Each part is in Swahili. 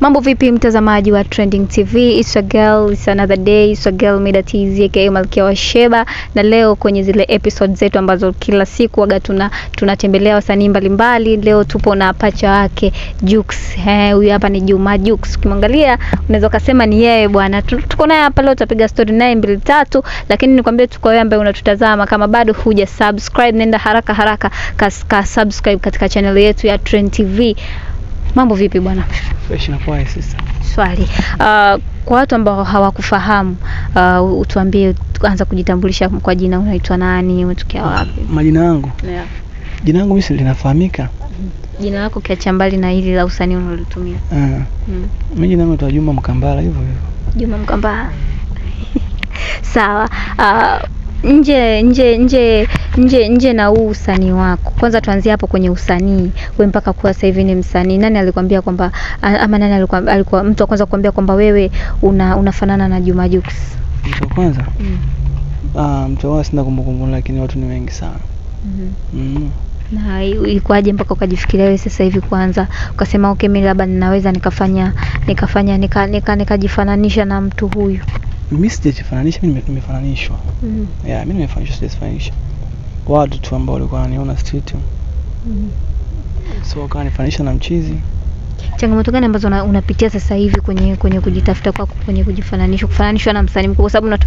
Mambo vipi mtazamaji wa Trending TV? It's a girl, it's another day, it's a girl Mida TZ aka Malkia wa Sheba, na leo kwenye zile episode zetu ambazo kila siku waga tunatembelea wasanii mbalimbali. Leo tupo na pacha wake Jux. Huyu hapa ni Juma Jux. Ukimwangalia unaweza kusema ni yeye bwana. Tuko naye hapa leo, tutapiga story naye 2-3, lakini nikwambie tu kwa wewe ambaye unatutazama, kama bado huja subscribe, nenda haraka subscribe katika channel yetu ya Trend TV. Mambo vipi bwana? Fresh na poa sasa. Swali. Kwa watu ambao hawakufahamu, utuambie, anza kujitambulisha kwa jina, unaitwa nani, umetokea wapi? Majina yangu? Yeah. Jina langu mimi linafahamika. Jina lako kiacha mbali na hili la usanii unalotumia. Mimi jina langu naitwa Juma Mkambala, hivyo hivyo. Juma Mkambala. Sawa. Nje na huu usanii wako. Kwanza tuanzie hapo kwenye usanii. Wewe mpaka kuwa sasa hivi ni msanii. Nani alikwambia kwamba, ama nani alikuwa mtu wa kwanza kukwambia kwamba wewe unafanana na Juma Jux? Mtu wa kwanza? Mtu wa sina kumbukumbu, lakini watu ni wengi sana. Na ilikuwaje mpaka ukajifikiria wewe sasa hivi kwanza ukasema okay, mimi labda ninaweza nikajifananisha na mtu huyu? Mimi sijajifananisha, mimi nimefananishwa. Mimi nimefananishwa, sijajifananisha. Watu tu ambao walikuwa wananiona street. So wakanifanisha na mchizi. Changamoto gani ambazo unapitia sasa hivi kwenye kujitafuta kwako, kwenye kufananishwa na msanii mkubwa? Sababu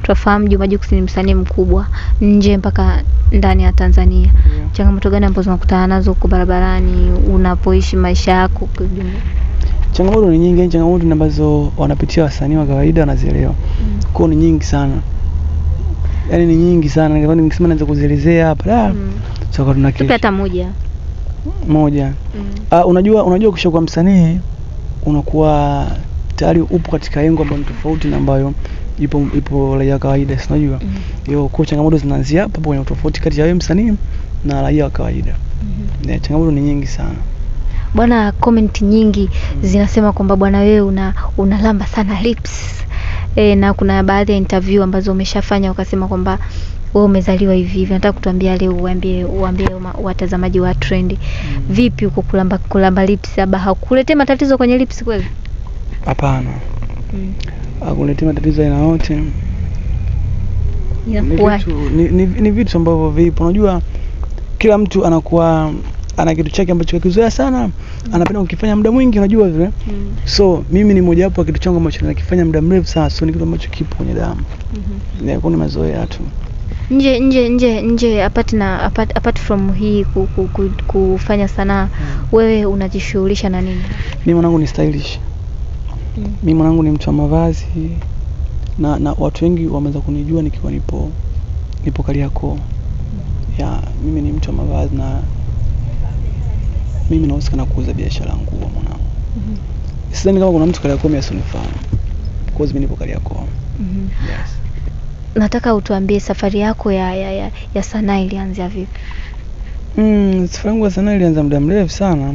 tunafahamu Juma Jux ni msanii mkubwa nje mpaka ndani ya Tanzania. Changamoto gani ambazo unakutana nazo kwa barabarani unapoishi maisha yako kwa jumla? Changamoto ni nyingi, changamoto ambazo wanapitia wasanii wa kawaida wanazielewa. Kwa ni nyingi sana. Yaani ni nyingi sana. Ningesema naanza kuzielezea hapa. Sasa tuna kitu hata moja. Unajua ukishakuwa msanii unakuwa tayari upo katika lengo ambalo tofauti na ambayo ipo raia kawaida, si unajua? Hiyo kwa changamoto zinaanzia hapo kwenye tofauti kati ya wewe msanii na raia wa kawaida. Changamoto ni nyingi sana. Bwana, comment nyingi zinasema kwamba bwana wewe unalamba sana lips. Na kuna baadhi ya interview ambazo umeshafanya ukasema kwamba wewe umezaliwa hivi. Nataka kutuambia leo, uambie watazamaji wa Trend, vipi uko kulamba lips? Aba hakuletea matatizo kwenye lips kweli? Hapana. Hakuletea matatizo aina yote. Ni vitu ambavyo vipo. Unajua kila mtu ana kitu chake ambacho kizoea sana, anapenda kukifanya muda mwingi, unajua vile. So mimi ni mmoja wapo wa kitu changu ambacho nakifanya muda mrefu sana, so ni kitu ambacho kipo kwenye damu. Kuna mazoea tu. Nje apart from hii kufanya sanaa, wewe unajishughulisha na nini? Mimi mwanangu ni stylish. Mimi mwanangu ni mtu wa mavazi, na watu wengi wameanza kunijua nikiwa nipo Kariakoo. Mimi ni mtu wa mavazi, na mimi nahusika na kuuza biashara nguo mwanangu. Sidhani kama kuna mtu Kariakoo asinifahamu. Kwa sababu mimi nipo Kariakoo. Yes. Nataka utuambie safari yako ya sanaa ilianza vipi? Safari yangu ya sanaa ilianza muda mrefu sana.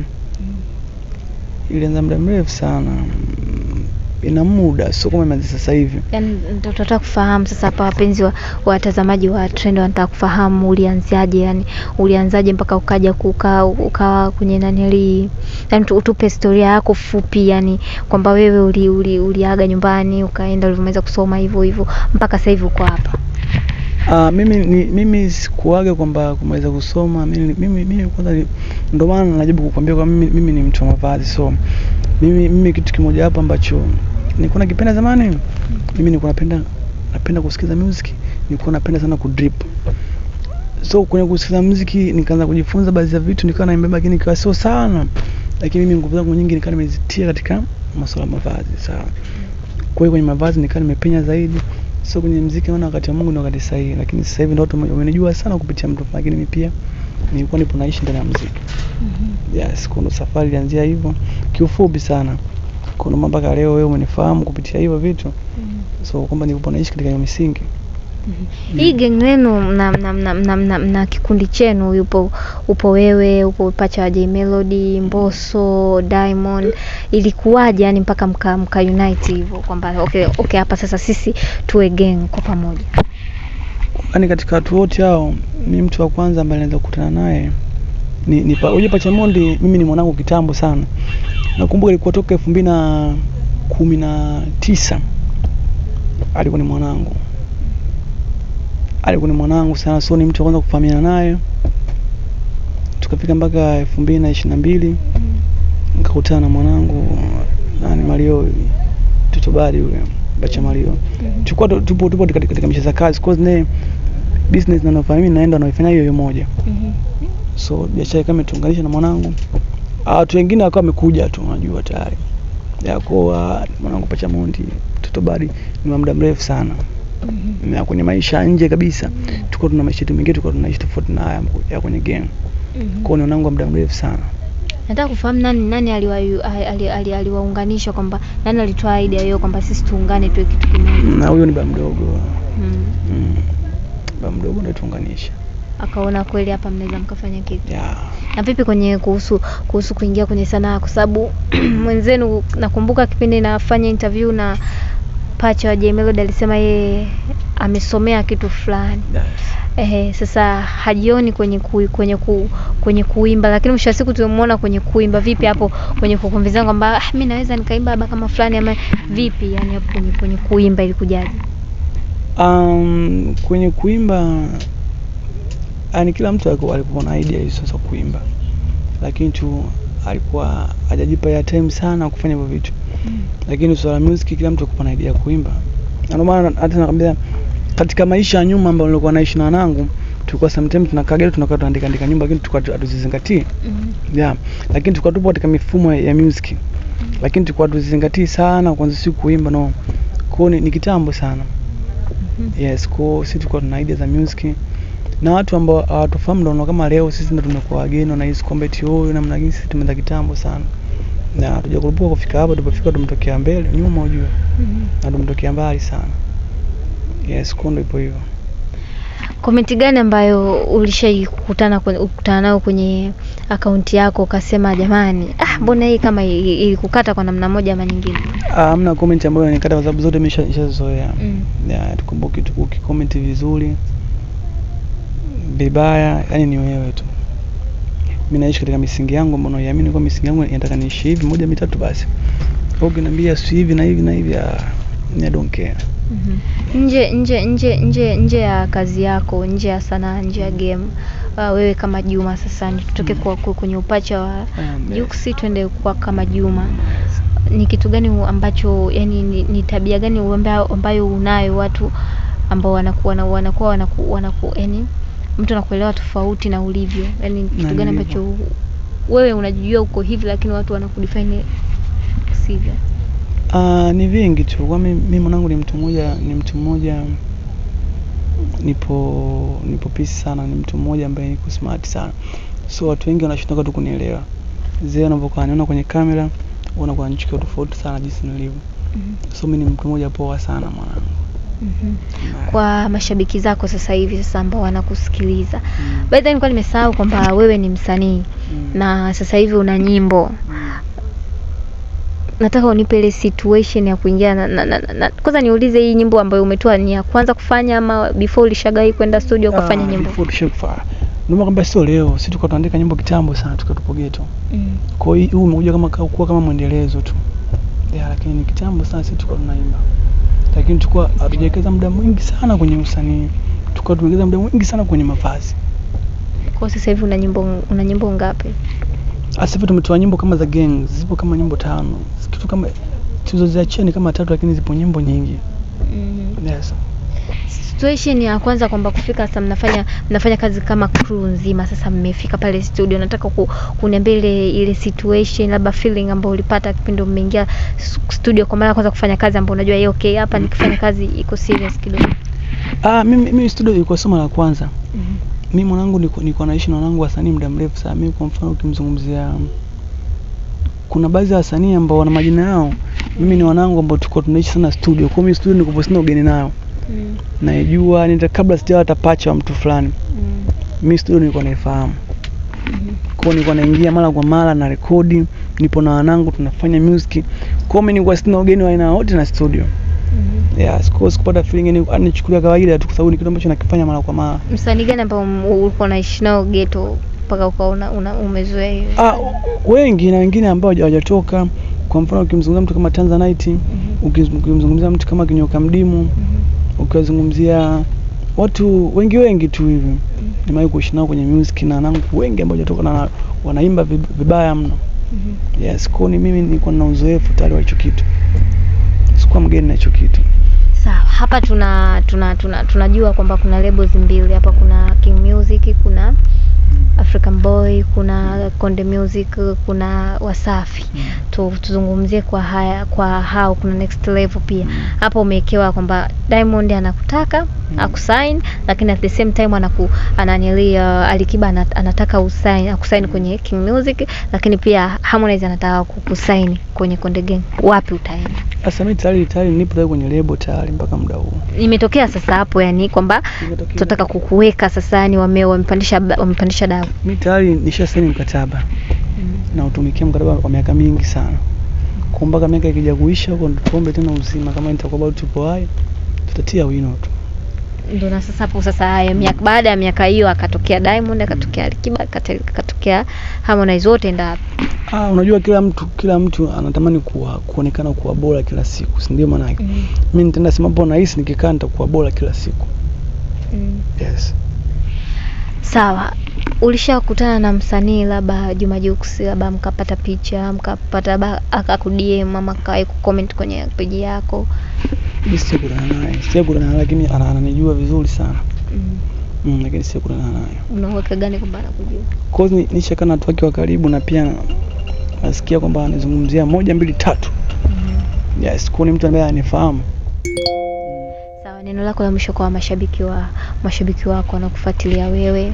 Ina muda, sio kama imeanza sasa hivi. Yaani tunataka kufahamu sasa hapa, wapenzi wa watazamaji wa Trend wanataka kufahamu ulianzaje, yani ulianzaje mpaka ukaja ukawa kwenye nanili. Yaani utupe historia yako fupi, yani kwamba wewe uliaga nyumbani ukaenda ulivyomaliza kusoma hivyo mpaka sasa hivi uko hapa. Mimi sikuaga kwamba kumaliza kusoma. Mimi kwanza ndio maana najibu kukwambia kwa mimi ni mtu wa mavazi. So mimi kitu kimoja hapa ambacho nilikuwa nakipenda zamani, mimi nilikuwa napenda kusikiza music, nilikuwa napenda sana kudrip. So kwenye kusikiza music nikaanza kujifunza baadhi ya vitu, nikawa naimba, lakini kwa sio sana. Lakini mimi nguvu zangu nyingi nikawa nimezitia katika masuala ya mavazi, sawa. Kwa hiyo kwenye mavazi nikawa nimepenya zaidi. So kwenye muziki naona wakati wa Mungu ndio wakati sahihi, lakini sasa hivi ndio watu wamenijua sana kupitia mtu, lakini mimi pia nilikuwa nipo naishi ndani ya muziki. Yes, kuna safari ilianzia hivyo kiufupi sana. Kuna mpaka leo wewe umenifahamu kupitia hivyo vitu. So kwamba nilipo naishi katika hiyo misingi. Hii gang lenu na kikundi chenu upo wewe, upo pacha wa J Melody, Mbosso, Diamond, ilikuwaje yani mpaka mka unite hivyo kwamba okay hapa sasa sisi tuwe gang kwa pamoja? Yaani katika watu wote hao ni mtu wa kwanza ambaye nilianza kukutana naye Uje Pachamondi mimi ni mwanangu kitambo sana. Nakumbuka ilikuwa toka 2019. Alikuwa ni mwanangu sana, so ni mtu wa kwanza kufahamiana naye. Tukafika mpaka 2022 nikakutana na mwanangu Mario Tutobari yule Bacha Mario. Tupo katika misha za kazi, cause ne business na nafanya mimi naenda naifanya hiyo moja. So biashara kama tuunganisha na mwanangu. Watu wengine wakawa wamekuja tu, unajua tayari. Yako mwanangu Pachamondi Tutobari ni muda mrefu sana. Na kwenye maisha nje kabisa. Tuko tuna maisha mengine, tuko tunaishi tofauti na haya ya kwenye game. Kwa hiyo mwanangu muda mrefu sana. Nataka kufahamu nani aliwaunganisha, kwamba nani alitoa idea hiyo kwamba sisi tuungane tuwe kitu kimoja. Na huyo ni baba mdogo. Baba mdogo ndiye tuunganisha. Akaona kweli hapa mnaweza mkafanya kitu. Yeah. Na vipi kwenye kuhusu kuingia kwenye sanaa, kwa sababu mwenzenu nakumbuka kipindi nafanya interview na Pacha wa J Melody alisema yeye amesomea kitu fulani. Sasa hajioni kwenye kuimba, lakini mwisho wa siku tumemuona kwenye kuimba. Vipi hapo kwenye kukonvizana kwamba mimi naweza nikaimba baba kama fulani, ama vipi yani hapo kwenye kuimba ilikujaje? Kwenye kuimba kila mtu alikuwa na idea hiyo sasa kuimba. Lakini tu alikuwa hajajipa ya time sana kufanya hivyo vitu. Lakini swala music kila mtu alikuwa na idea ya kuimba. Na ndio maana hata nakwambia katika maisha ya nyuma ambayo nilikuwa naishi na wanangu, tulikuwa sometimes tunakaa tunaandika nyumba, lakini tulikuwa hatuzizingatii. Lakini tulikuwa tupo katika mifumo ya music. Lakini tulikuwa hatuzizingatii sana kwanza siku kuimba no. Kwa ni kitambo sana. Yes, kwa sisi tulikuwa tuna idea za music. Na watu ambao hawatufahamu ndio kama leo sisi ndio tumekuwa wageni na hizo combat huyo namna gani, sisi tumeenda kitambo sana. Na hatujakurupuka kufika hapa, tulipofika tumetokea mbele nyuma ujue. Na tumetokea mbali sana. Yes, kondo ipo hivyo. Comment gani ambayo ulishakutana nayo kwenye akaunti yako ukasema jamani, mbona hii kama ilikukata kwa namna moja ama nyingine? Hamna comment ambayo inanikata kwa sababu zote nimeshazoea. Tukumbuke ukicomment vizuri, vibaya, yani ni wewe tu. Mimi naishi katika misingi yangu ambayo naamini kwa misingi yangu inataka niishi hivi 1 2 basi. Ukiniambia si hivi na hivi na hivi, I don't care. Nje ya kazi yako, nje ya sanaa, nje ya game, wewe kama Juma sasa tutoke kwenye upacha wa Juksi twende kwa kama Juma. Ni kitu gani ambacho yani ni tabia gani ambayo unayo watu ambao wanakuwa yani mtu anakuelewa tofauti na ulivyo? Yani kitu gani ambacho wewe unajijua uko hivi lakini watu wanakudefine sivyo? Ni vingi tu. Kwa mimi mwanangu ni mtu mmoja nipo peace sana, ni mtu mmoja ambaye niko smart sana. So watu wengi wanashindwa tu kunielewa. Zee wanapokuwa naona kwenye kamera wanakuwa wanachukua tofauti sana jinsi nilivyo. So mimi ni mtu mmoja poa sana mwanangu. Kwa mashabiki zako sasa hivi ambao wanakusikiliza. By the way nilikuwa nimesahau kwamba wewe ni msanii na sasa hivi una nyimbo. Nataka unipe ile situation ya kuingia na kwanza niulize, hii nyimbo ambayo umetoa ni ya kwanza kufanya ama before ulishagai kwenda studio kufanya nyimbo? Before tushafanya. Ndio kwamba sio leo, sisi tulikuwa tunaandika nyimbo kitambo sana tukatupo ghetto. Kwa hiyo huu umekuja kama mwendelezo tu. Lakini ni kitambo sana sisi tulikuwa tunaimba. Lakini tulikuwa hatujawekeza muda mwingi sana kwenye usanii. Tulikuwa tumewekeza muda mwingi sana kwenye mavazi. Kwa sasa hivi una nyimbo ngapi? Sasa hivi tumetoa nyimbo kama za gang, zipo kama nyimbo 5. Kitu kama tulizoziachia ni kama 3 lakini zipo nyimbo nyingi. Yes. Situation ya kwanza kwamba kufika sasa mnafanya kazi kama crew nzima, sasa mmefika pale studio. Nataka kuniambia ile situation, labda feeling ambayo ulipata kipindi mmeingia studio kwa mara kwanza kufanya kazi ambayo unajua okay hapa nikifanya kazi iko serious kidogo. Mimi studio ilikuwa somo la kwanza. Mimi mwanangu niko naishi na wanangu wasanii muda mrefu sana. Mimi kwa mfano ukimzungumzia kuna baadhi ya wasanii ambao wana majina yao. Mimi ni wanangu ambao tulikuwa tunaishi sana studio. Kwa mimi studio niko sina ugeni nao. Naijua nita kabla sijawa hata Pacha wa mtu fulani. Mimi studio nilikuwa naifahamu. Kwa nilikuwa naingia mara kwa mara na rekodi, nipo na wanangu tunafanya music. Kwa mimi nilikuwa sina ugeni wa aina yote na studio. Yes, kwa kupata feeling ni anichukulia kawaida tu kwa sababu ni kitu ambacho nakifanya mara kwa mara. Msanii gani ambao ulikuwa unaishi nao ghetto mpaka ukaona umezoea hiyo? Wengi na wengine ambao hawajatoka. Kwa mfano ukimzungumzia mtu kama Tanzanite, ukimzungumzia mtu kama Kinyoka Mdimu, ukizungumzia watu wengi tu hivi. Nimewahi kuishi nao kwenye music na nangu wengi ambao hawajatoka na wanaimba vibaya mno. Yes, kwa mimi nilikuwa na uzoefu tayari wa hicho kitu. Sikuwa mgeni na hicho kitu. Sawa, hapa tunajua kwamba kuna labels mbili. Hapa kuna King Music, kuna African Boy, kuna Konde Music, kuna Wasafi. Tuzungumzie kwa hao kuna Next Level pia. Hapo umewekewa kwamba Diamond anakutaka akusign, lakini at the same time ananilia Alikiba anataka akusign kwenye King Music, lakini pia Harmonize anataka kukusign kwenye Konde Gang. Wapi utaenda? Sasa mimi tayari nipo kwenye label tayari mpaka muda huu. Imetokea sasa hapo yani kwamba tunataka kukuweka sasa yani wamepandisha dawa. Mimi tayari nishasaini mkataba. Na utumikia mkataba kwa miaka mingi sana. Kwa mpaka miaka ikija kuisha huko tuombe tena uzima, kama nitakuwa bado tupo hai tutatia wino tu. Ndio na sasa hapo sasa haya baada ya miaka hiyo akatokea Diamond, akatokea Alikiba, akatokea Harmonize, wote ndio. Unajua kila mtu anatamani kuonekana kuwa bora kila siku, si ndio maana yake? Mimi nitaenda sema hapo na hisi nikikaa nitakuwa bora kila siku. Yes. Sawa. Ulishakutana na msanii labda Juma Jux, labda mkapata picha, mkapata akakudm mama kae kucomment kwenye page yako? Mimi sikutana naye, lakini ananijua vizuri sana. Lakini sikutana naye. Unaweka gani kwamba anakujua? Cause nishakana watu wake wa karibu na pia nasikia kwamba anazungumzia 1 2 3. Yes, kwa mtu ambaye anifahamu. Sawa, neno lako la mwisho kwa mashabiki wako wanakufuatilia wewe?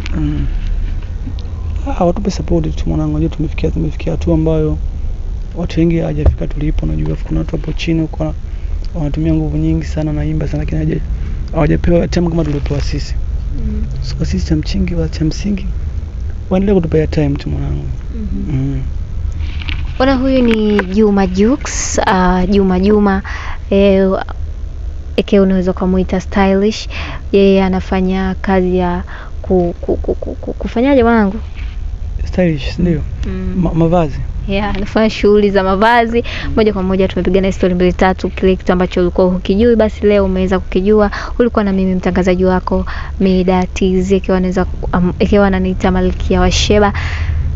Watupe support tu mwanangu, unajua tumefikia hatua ambayo watu wengi hawajafika tulipo. Unajua kuna watu hapo chini huko wanatumia nguvu nyingi sana naimba sana, lakini hawajapewa time kama tulipewa sisi. So sisi cha msingi waendelee kutupa time tu mwanangu. Bwana, huyu ni Juma Jux, Juma unaweza kumuita stylish. Yeye anafanya kazi ya kufanyaje mwanangu? Stylish ndio. Mavazi. Anafanya shughuli za mavazi. Moja kwa moja tumepigana story 2-3, kile kitu ambacho ulikuwa hukijui basi leo umeweza kukijua. Ulikuwa na mimi mtangazaji wako Mida TZ, ikiwa ananiita Malkia wa Sheba.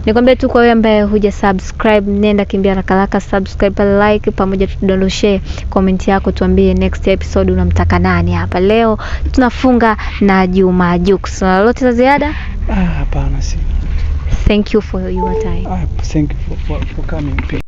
Nikwambie tu kwa wewe ambaye huja subscribe, nenda kimbia haraka subscribe, like pamoja tudondoshe comment yako, tuambie next episode unamtaka nani hapa. Leo tunafunga na Juma Jux. Lolote la ziada? Hapana, si. Thank you for your time. Thank you for coming.